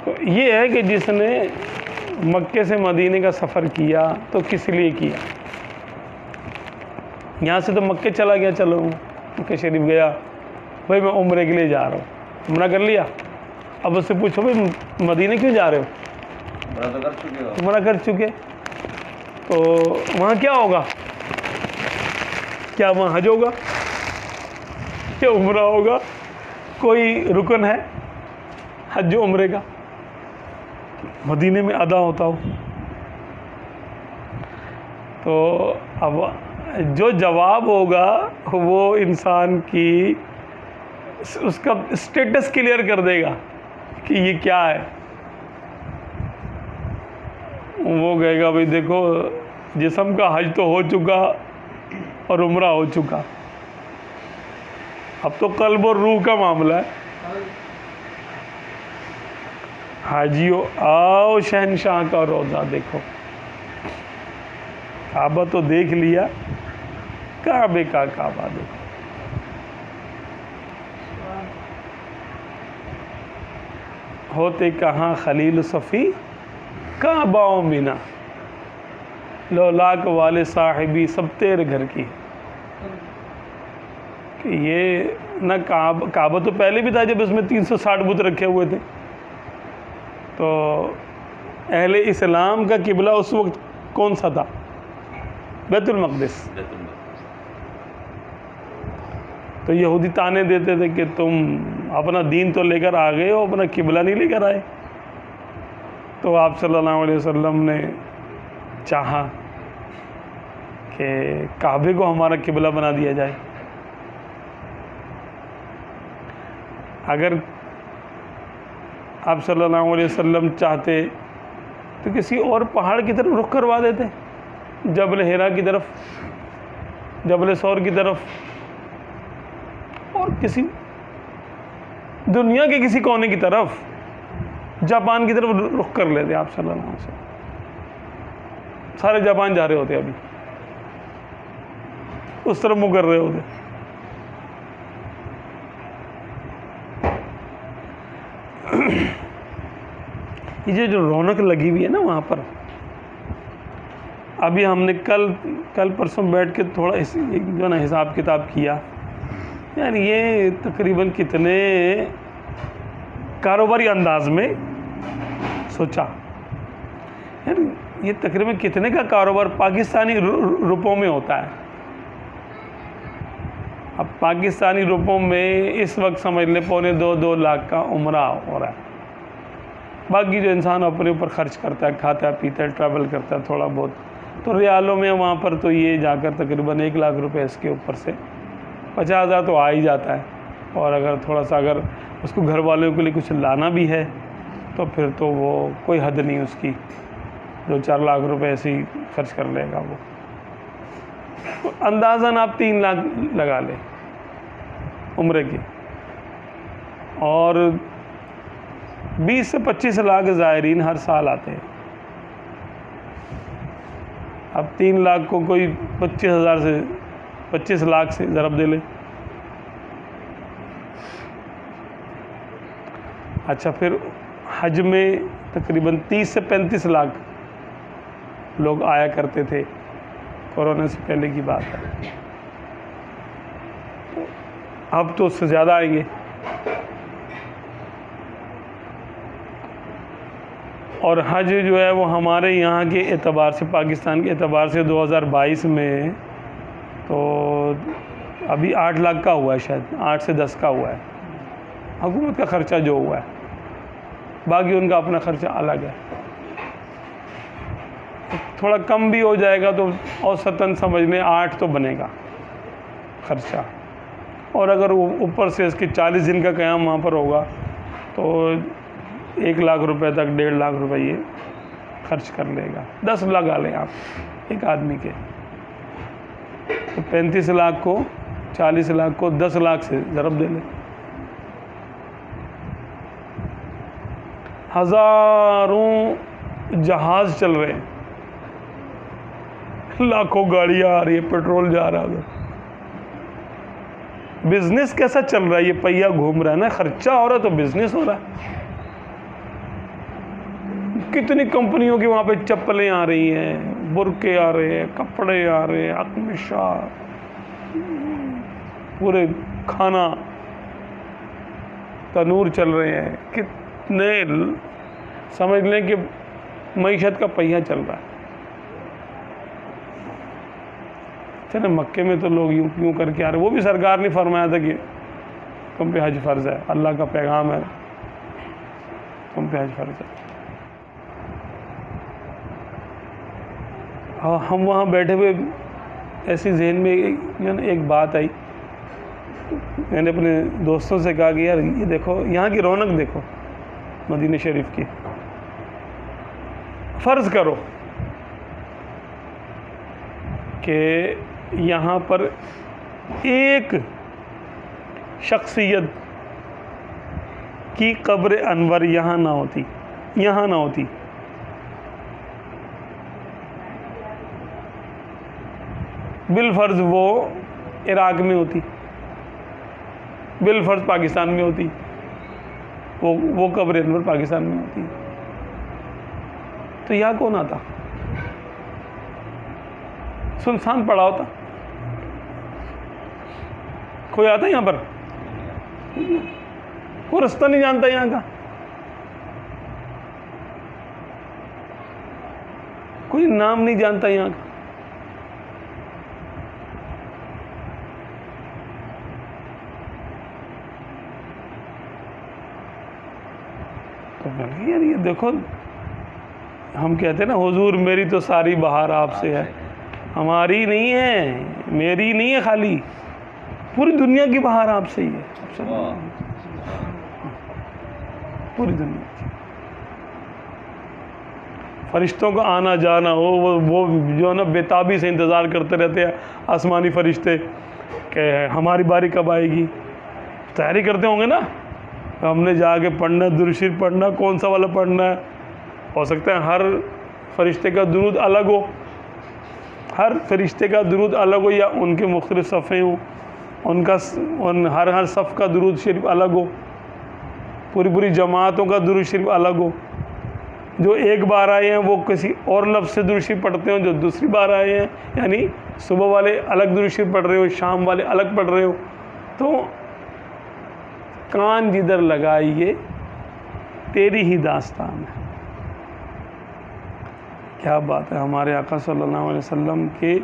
تو یہ ہے کہ جس نے مکے سے مدینے کا سفر کیا تو کس لیے کیا؟ یہاں سے تو مکے چلا گیا، چلو مکے شریف گیا، بھائی میں عمرے کے لیے جا رہا ہوں، عمرہ کر لیا. اب اس سے پوچھو بھائی مدینے کیوں جا رہے ہو؟ عمرہ کر چکے. تو وہاں کیا ہوگا؟ کیا وہاں حج ہوگا یا عمرہ ہوگا؟ کوئی رکن ہے حج و عمرے کا مدینے میں ادا ہوتا ہو؟ تو اب جو جواب ہوگا وہ انسان کی اس کا اسٹیٹس کلیئر کر دے گا کہ یہ کیا ہے. وہ کہے گا بھئی دیکھو جسم کا حج تو ہو چکا اور عمرہ ہو چکا، اب تو قلب اور روح کا معاملہ ہے. حاجیو آؤ شہنشاہ کا روضہ دیکھو. کعبہ تو دیکھ لیا، کعبے کا کعبہ دیکھو. ہوتے کہاں خلیل صفی کعبہ و مینا، لولاک والے صاحبی سب تیرے گھر کی. کہ یہ نہ کعبہ تو پہلے بھی تھا جب اس میں 360 بت رکھے ہوئے تھے. تو اہل اسلام کا قبلہ اس وقت کون سا تھا؟ بیت المقدس. تو یہودی تانے دیتے تھے کہ تم اپنا دین تو لے کر آ گئے ہو، اپنا قبلہ نہیں لے کر آئے. تو آپ صلی اللہ علیہ وسلم نے چاہا کہ کعبے کو ہمارا قبلہ بنا دیا جائے. اگر آپ صلی اللہ علیہ وسلم چاہتے تو کسی اور پہاڑ کی طرف رخ کروا دیتے، جبل ہیرا کی طرف، جبل ثور کی طرف، اور کسی دنیا کے کسی کونے کی طرف، جاپان کی طرف رخ کر لیتے آپ صلی اللہ علیہ وسلم. سارے جاپان جا رہے ہوتے، ابھی اس طرف منہ کر رہے ہوتے. یہ جو رونق لگی ہوئی ہے نا وہاں پر، ابھی ہم نے کل پرسوں بیٹھ کے تھوڑا جو نا حساب کتاب کیا، یعنی یہ تقریباً کتنے کاروباری انداز میں سوچا، یعنی یہ تقریباً کتنے کا کاروبار پاکستانی روپوں میں ہوتا ہے. اب پاکستانی روپوں میں اس وقت سمجھ لیں 2.25 لاکھ کا عمرہ ہو رہا ہے. باقی جو انسان اپنے اوپر خرچ کرتا ہے، کھاتا ہے پیتا ہے، ٹریول کرتا ہے تھوڑا بہت، تو ریالوں میں وہاں پر تو یہ جا کر تقریباً 1 لاکھ روپے اس کے اوپر سے 50,000 تو آ ہی جاتا ہے. اور اگر تھوڑا سا اگر اس کو گھر والوں کے لیے کچھ لانا بھی ہے تو پھر تو وہ کوئی حد نہیں اس کی، 2-4 لاکھ روپے ایسے ہی خرچ کر لے گا وہ. اندازاً آپ 3 لاکھ لگا لیں عمرے کی، اور 20 سے 25 لاکھ زائرین ہر سال آتے ہیں. اب 3 لاکھ کو کوئی 25 لاکھ سے ضرب دے لے. اچھا پھر حج میں تقریباً 30 سے 35 لاکھ لوگ آیا کرتے تھے، کورونا سے پہلے کی بات ہے. اب تو اس سے زیادہ آئیں گے. اور حج جو ہے وہ ہمارے یہاں کے اعتبار سے، پاکستان کے اعتبار سے 2022 میں تو ابھی 8 لاکھ کا ہوا ہے، شاید 8 سے 10 کا ہوا ہے حکومت کا خرچہ جو ہوا ہے. باقی ان کا اپنا خرچہ الگ ہے. تھوڑا کم بھی ہو جائے گا تو اوسطاً سمجھ لیں 8 تو بنے گا خرچہ. اور اگر اوپر سے اس کے 40 دن کا قیام وہاں پر ہوگا تو 1 لاکھ روپے تک 1.5 لاکھ روپے یہ خرچ کر لے گا. 10 لگا لیں آپ ایک آدمی کے، تو 35 لاکھ کو 40 لاکھ کو 10 لاکھ سے ضرب دے لیں. ہزاروں جہاز چل رہے ہیں، لاکھوں گاڑیاں آ رہی ہے، پیٹرول جا رہا ہے. بزنس کیسا چل رہا ہے؟ یہ پہیہ گھوم رہا ہے نا، خرچہ ہو رہا ہے تو بزنس ہو رہا ہے. کتنی کمپنیوں کی وہاں پہ چپلیں آ رہی ہیں، برقعے آ رہے ہیں، کپڑے آ رہے ہیں، اقمشہ، پورے کھانا تنور چل رہے ہیں، کتنے سمجھ لیں کہ معیشت کا پہیہ چل رہا ہے۔ چلے مکے میں تو لوگ یوں کر کے آ رہے، وہ بھی سرکار نے فرمایا تھا کہ تم پہ حج فرض ہے، اللہ کا پیغام ہے، تم پہ حج فرض ہے۔ ہم وہاں بیٹھے ہوئے ایسی ذہن میں ایک بات آئی، میں نے اپنے دوستوں سے کہا کہ یار یہ دیکھو یہاں کی رونق دیکھو مدینہ شریف کی، فرض کرو کہ یہاں پر ایک شخصیت کی قبر انور یہاں نہ ہوتی، بالفرض وہ عراق میں ہوتی، بالفرض پاکستان میں ہوتی، وہ قبر انور پاکستان میں ہوتی، تو یہاں کون آتا؟ سنسان پڑا ہوتا، کوئی آتا یہاں پر؟ کوئی رستہ نہیں جانتا یہاں کا، کوئی نام نہیں جانتا یہاں کا۔ تو یار یہ دیکھو، ہم کہتے ہیں نا حضور میری تو ساری بہار آپ سے ہے، ہماری نہیں ہے، میری نہیں ہے، خالی پوری دنیا کی بہار آپ سے ہی ہے، پوری دنیا کی۔ فرشتوں کا آنا جانا ہو، وہ جو ہے نا بےتابی سے انتظار کرتے رہتے ہیں آسمانی فرشتے کہ ہماری باری کب آئے گی، تیاری کرتے ہوں گے نا، ہم نے جا کے پڑھنا، درود شریف پڑھنا، کون سا والا پڑھنا ہے، ہو سکتا ہے ہر فرشتے کا درود الگ ہو، ہر فرشتے کا درود الگ ہو، یا ان کے مختلف صفحے ہوں، ہر صف کا درود شریف الگ ہو، پوری جماعتوں کا درود شریف الگ ہو، جو ایک بار آئے ہیں وہ کسی اور لفظ سے درود شریف پڑھتے ہوں، جو دوسری بار آئے ہیں یعنی صبح والے الگ درود شریف پڑھ رہے ہو، شام والے الگ پڑھ رہے ہو، تو کان جدھر لگائیے تیری ہی داستان ہے۔ کیا بات ہے، ہمارے آقا صلی اللہ علیہ وسلم کے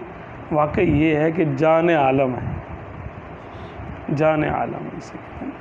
واقعی یہ ہے کہ جان عالم ہے، جان عالم ہے اسے کہتے ہیں۔